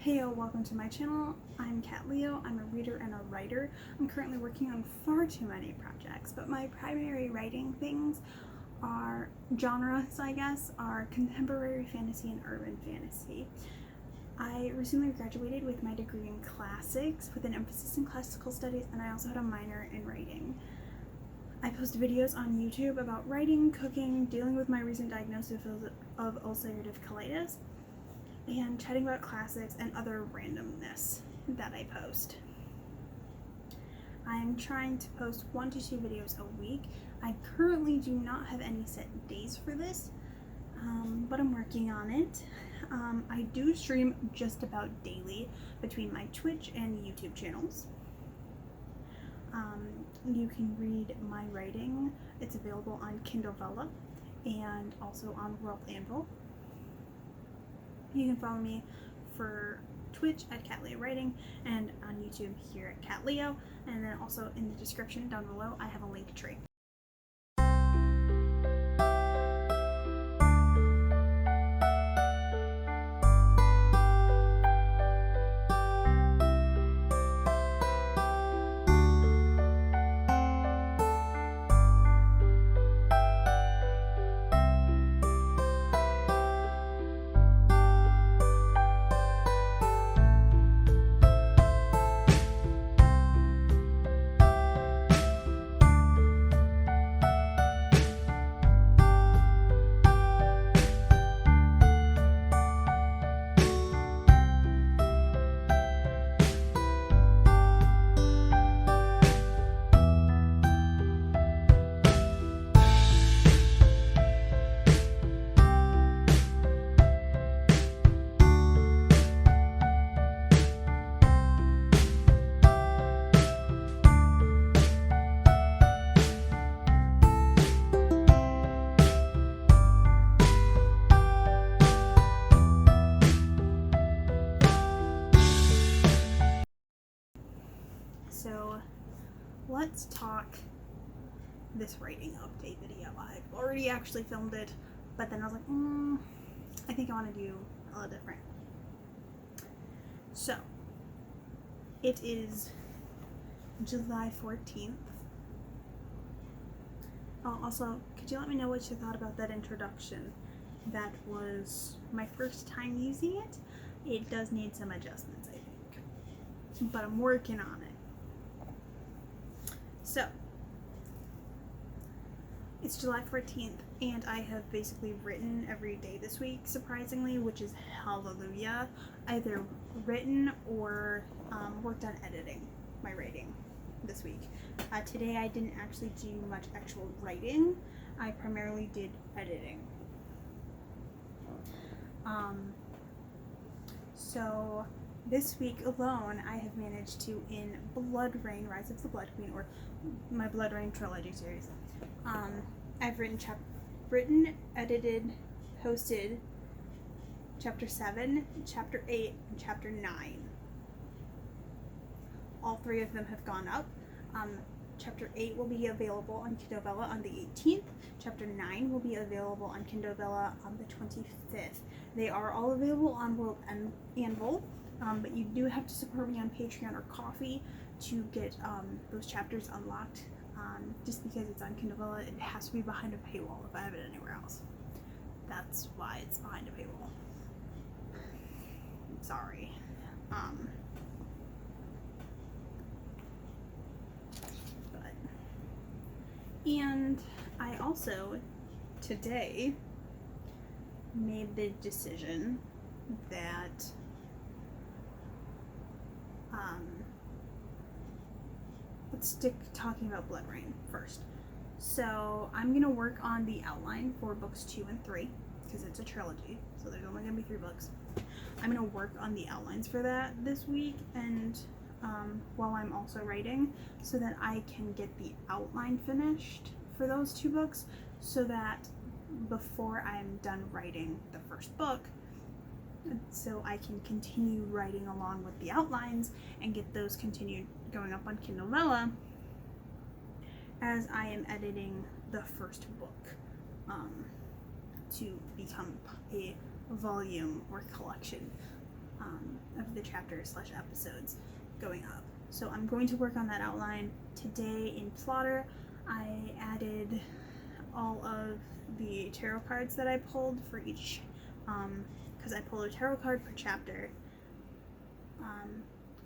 Heyo, welcome to my channel. I'm Kat Leo. I'm a reader and a writer. I'm currently working on far too many projects, but my primary writing things are genres, I guess, are contemporary fantasy and urban fantasy. I recently graduated with my degree in classics with an emphasis in classical studies, and I also had a minor in writing. I post videos on YouTube about writing, cooking, dealing with my recent diagnosis of ulcerative colitis, and chatting about classics and other randomness that I post. I'm trying to post 1 to 2 videos a week. I currently do not have any set days for this, but I'm working on it. I do stream just about daily between my Twitch and YouTube channels. You can read my writing. It's available on Kindle Vella and also on World Anvil. You can follow me for Twitch at Kat Leo Writing and on YouTube here at Kat Leo. And then also in the description down below, I have a link tree. So let's talk this writing update video. I've already actually filmed it, but then I was like, I think I want to do a little different. So it is July 14th. Oh, also, could you let me know what you thought about that introduction? That was my first time using it. It does need some adjustments, I think, but I'm working on it. So, it's July 14th, and I have basically written every day this week, surprisingly, which is hallelujah. Either written or worked on editing my writing this week. Today I didn't actually do much actual writing. I primarily did editing. So this week alone, I have managed to, in BloodRayne, Rise of the Blood Queen, or my BloodRayne trilogy series, I've written, edited, posted Chapter 7, Chapter 8, and Chapter 9. All 3 of them have gone up. Chapter 8 will be available on Kindle Vella on the 18th. Chapter 9 will be available on Kindle Vella on the 25th. They are all available on World Anvil. But you do have to support me on Patreon or Ko-fi to get those chapters unlocked. Just because it's on Kindle Vella, it has to be behind a paywall if I have it anywhere else. That's why it's behind a paywall. Sorry. And I also, today, made the decision that let's stick talking about BloodRayne first. So I'm going to work on the outline for books 2 and 3 because it's a trilogy, so there's only going to be 3 books. I'm going to work on the outlines for that this week, and while I'm also writing, so that I can get the outline finished for those 2 books, so that before I'm done writing the first book, so I can continue writing along with the outlines and get those continued going up on Kindle Vella as I am editing the first book to become a volume or collection. of the chapters/episodes going up. So I'm going to work on that outline today in Plotter. I added all of the tarot cards that I pulled for each, because I pulled a tarot card per chapter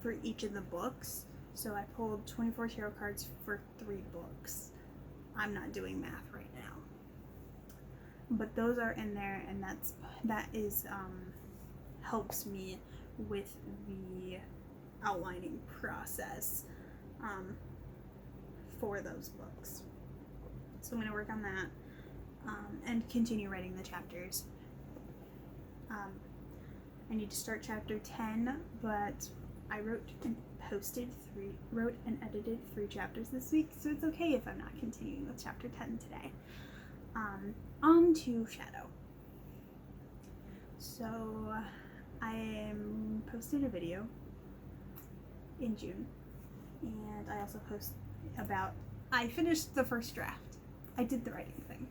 for each of the books. So I pulled 24 tarot cards for 3 books. I'm not doing math right now, but those are in there, and that is helps me with the outlining process for those books. So I'm going to work on that and continue writing the chapters. I need to start chapter 10, but I wrote and edited 3 chapters this week, so it's okay if I'm not continuing with chapter 10 today. On to Shadow. So I posted a video in June, and I also posted I finished the first draft. I did the writing thing.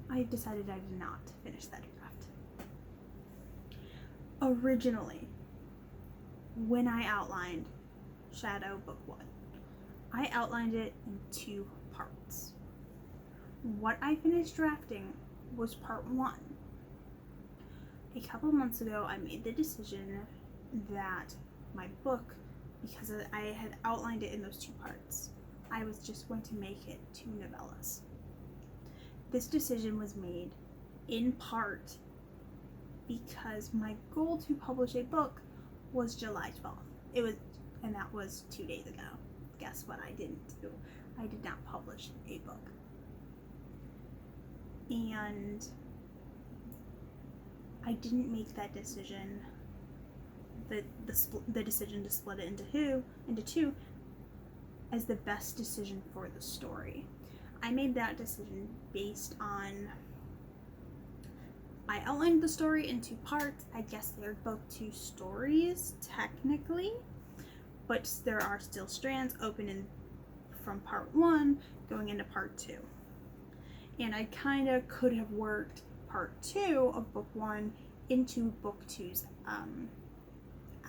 I decided I did not finish that draft. Originally, when I outlined Shadow Book 1, I outlined it in 2 parts. What I finished drafting was part 1. A couple months ago, I made the decision that my book, because I had outlined it in those 2 parts, I was just going to make it 2 novellas. This decision was made in part because my goal to publish a book was July 12th. And that was 2 days ago. Guess what I didn't do? I did not publish a book. And I didn't make that decision, the decision to split it into two, as the best decision for the story. I made that decision based on, I outlined the story in 2 parts. I guess they're both 2 stories, technically, but there are still strands open from part 1 going into part 2. And I kind of could have worked part 2 of book 1 into book 2's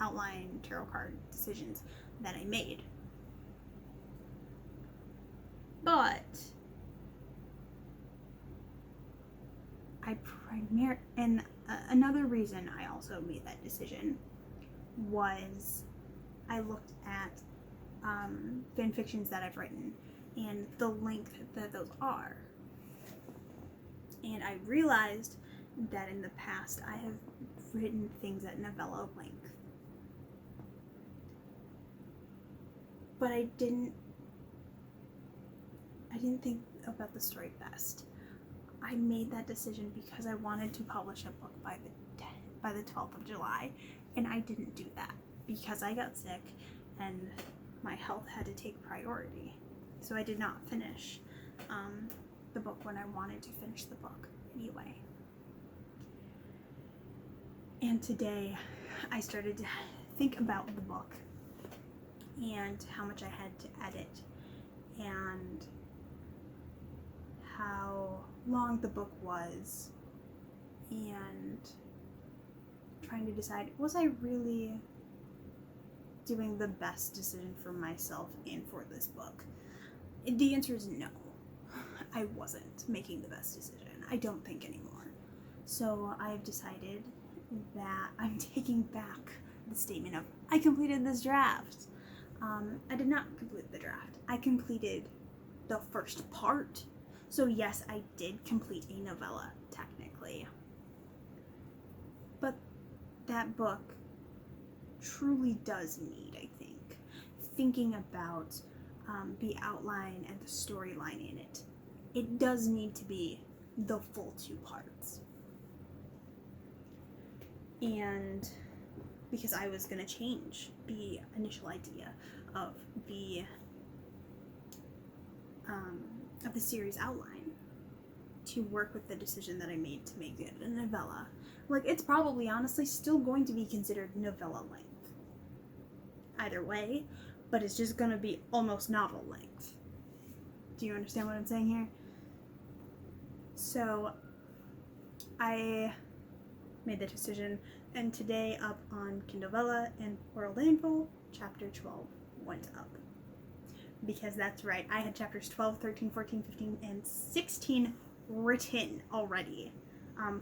outline tarot card decisions that I made. But another reason I also made that decision was I looked at fan fictions that I've written and the length that those are. And I realized that in the past I have written things at novella length. But I didn't think about the story best. I made that decision because I wanted to publish a book by the 12th of July, and I didn't do that because I got sick and my health had to take priority. So I did not finish the book when I wanted to finish the book anyway. And today I started to think about the book and how much I had to edit and how long the book was, and trying to decide, was I really doing the best decision for myself and for this book? The answer is no. I wasn't making the best decision. I don't think anymore. So I've decided that I'm taking back the statement of, I completed this draft. I did not complete the draft. I completed the first part. So yes, I did complete a novella, technically. But that book truly does need, I think, thinking about the outline and the storyline in it. It does need to be the full 2 parts. And because I was going to change the initial idea of the series outline to work with the decision that I made to make it a novella. Like, it's probably honestly still going to be considered novella length either way, but it's just going to be almost novel length. Do you understand what I'm saying here? So I made the decision, and today up on Kindlevella and World Landfall, chapter 12 went up. Because that's right, I had chapters 12, 13, 14, 15, and 16 written already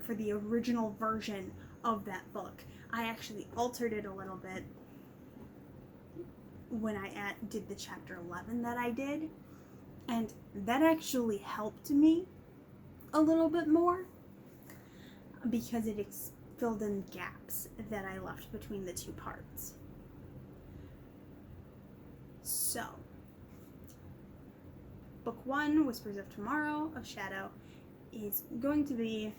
for the original version of that book. I actually altered it a little bit when I did the chapter 11 that I did, and that actually helped me a little bit more because it filled in gaps that I left between the two parts. So, book 1, Whispers of Tomorrow of Shadow, is going to be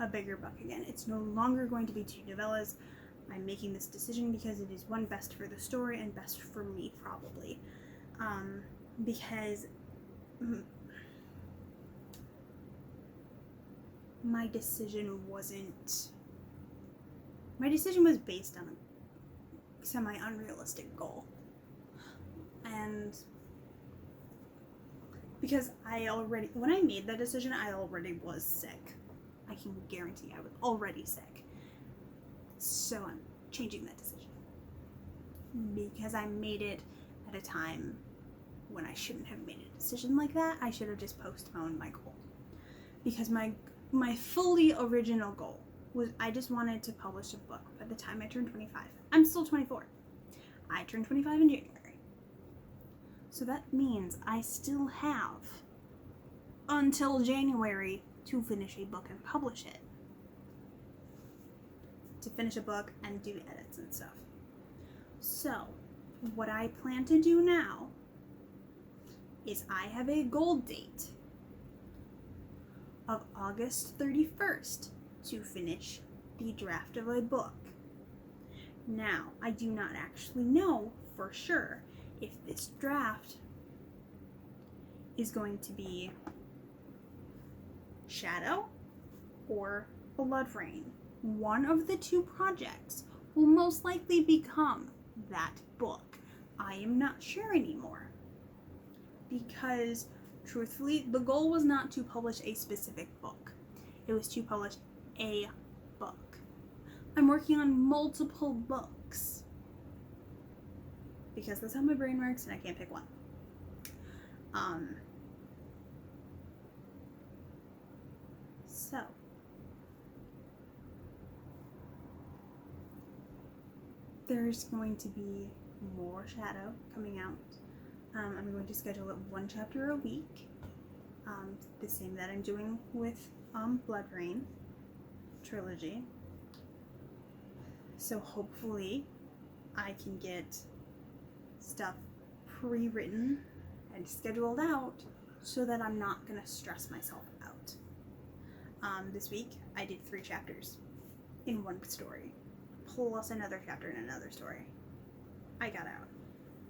a bigger book again. It's no longer going to be 2 novellas. I'm making this decision because it is one, best for the story, and best for me probably. Because my decision was based on a semi-unrealistic goal. And because when I made that decision, I already was sick. I can guarantee I was already sick. So I'm changing that decision. Because I made it at a time when I shouldn't have made a decision like that. I should have just postponed my goal. Because my fully original goal was I just wanted to publish a book by the time I turned 25. I'm still 24. I turned 25 in January. So that means I still have until January to finish a book and publish it. To finish a book and do edits and stuff. So, what I plan to do now is I have a goal date of August 31st to finish the draft of a book. Now, I do not actually know for sure if this draft is going to be Shadow or BloodRayne. One of the two projects will most likely become that book. I am not sure anymore. Because, truthfully, the goal was not to publish a specific book. It was to publish a book. I'm working on multiple books. Because that's how my brain works and I can't pick one. So, there's going to be more Shadow coming out. I'm going to schedule it 1 chapter a week. The same that I'm doing with BloodRayne trilogy. So hopefully I can get stuff pre-written and scheduled out so that I'm not going to stress myself out. This week I did 3 chapters in one story, plus another chapter in another story. I got out.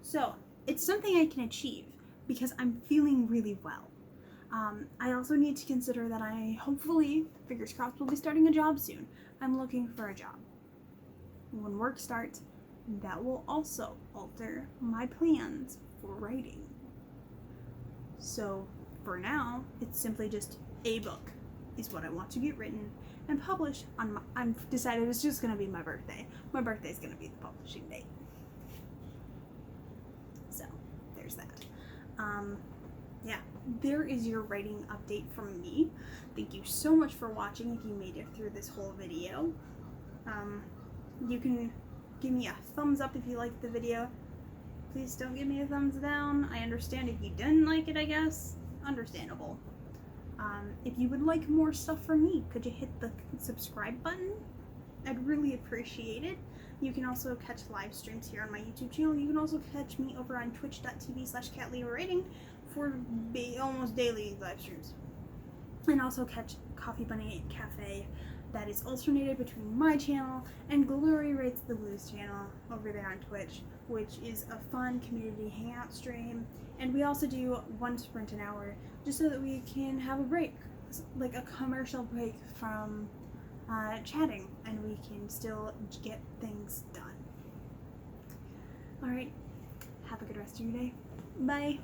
So it's something I can achieve because I'm feeling really well. I also need to consider that I hopefully, fingers crossed, will be starting a job soon. I'm looking for a job. When work starts, that will also alter my plans for writing. So for now, it's simply just a book is what I want to get written and published on I've decided it's just going to be my birthday. My birthday is going to be the publishing date. So there's that. Yeah, there is your writing update from me. Thank you so much for watching if you made it through this whole video. You can give me a thumbs up if you liked the video. Please don't give me a thumbs down. I understand if you didn't like it, I guess. Understandable. If you would like more stuff from me, could you hit the subscribe button? I'd really appreciate it. You can also catch live streams here on my YouTube channel. You can also catch me over on twitch.tv/CatLeoWriting for almost daily live streams. And also catch Coffee Bunny Cafe that is alternated between my channel and Glory Rates the Blues channel over there on Twitch, which is a fun community hangout stream. And we also do 1 sprint an hour just so that we can have a break, like a commercial break from chatting, and we can still get things done. Alright, have a good rest of your day. Bye.